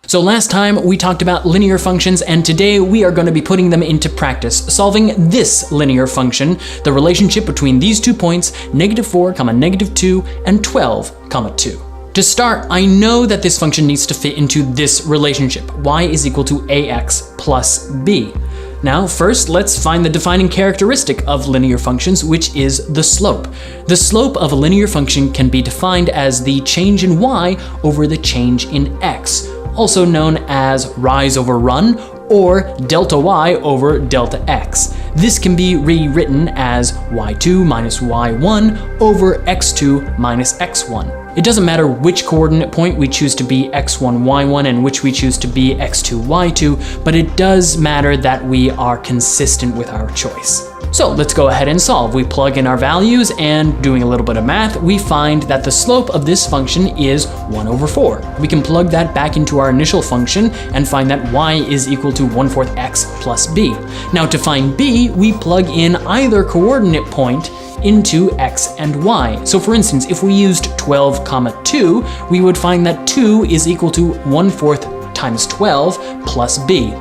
So last time we talked about linear functions, and today we are going to be putting them into practice, solving this linear function, the relationship between these 2 points, -4, -2, and 12, 2. To start, I know that this function needs to fit into this relationship, y is equal to ax plus b. Now, first, let's find the defining characteristic of linear functions, which is the slope. The slope of a linear function can be defined as the change in y over the change in x, also known as rise over run, or delta y over delta x. This can be rewritten as y2 minus y1 over x2 minus x1. It doesn't matter which coordinate point we choose to be x1, y1 and which we choose to be x2, y2, but it does matter that we are consistent with our choice. So let's go ahead and solve. We plug in our values, and doing a little bit of math, we find that the slope of this function is 1 over 4. We can plug that back into our initial function and find that y is equal to 1/4 x plus b. Now to find b, we plug in either coordinate point into x and y. So for instance, if we used 12, 2, we would find that 2 is equal to 1/4 times 12 plus b.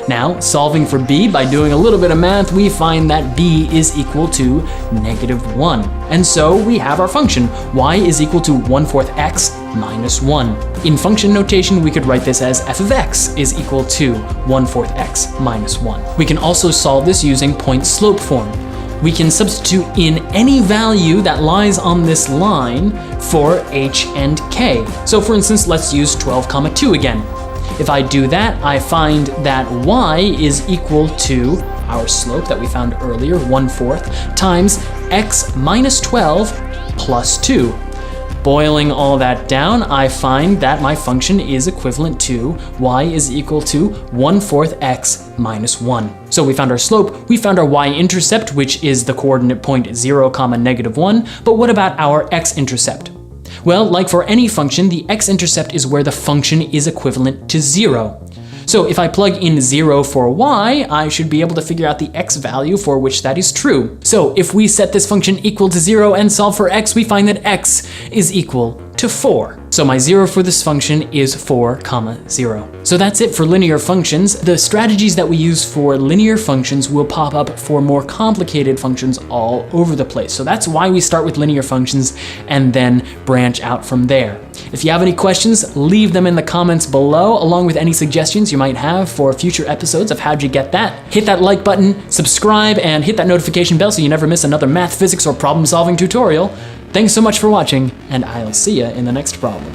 Now, solving for b by doing a little bit of math, we find that b is equal to -1. And so we have our function, y is equal to 1/4 x minus 1. In function notation, we could write this as f of x is equal to 1/4 x minus 1. We can also solve this using point-slope form. We can substitute in any value that lies on this line for h and k. So for instance, let's use 12, 2 again. If I do that, I find that y is equal to our slope that we found earlier, 1/4, times x minus 12 plus 2. Boiling all that down, I find that my function is equivalent to y is equal to 1/4 x minus 1. So we found our slope, we found our y-intercept, which is the coordinate point 0, -1, but what about our x-intercept? Well, like for any function, the x-intercept is where the function is equivalent to 0. So if I plug in 0 for y, I should be able to figure out the x value for which that is true. So if we set this function equal to 0 and solve for x, we find that x is equal to 4. So my 0 for this function is 4, 0. So that's it for linear functions. The strategies that we use for linear functions will pop up for more complicated functions all over the place. So that's why we start with linear functions and then branch out from there. If you have any questions, leave them in the comments below, along with any suggestions you might have for future episodes of How'd You Get That? Hit that like button, subscribe, and hit that notification bell so you never miss another math, physics, or problem-solving tutorial. Thanks so much for watching, and I'll see you in the next problem.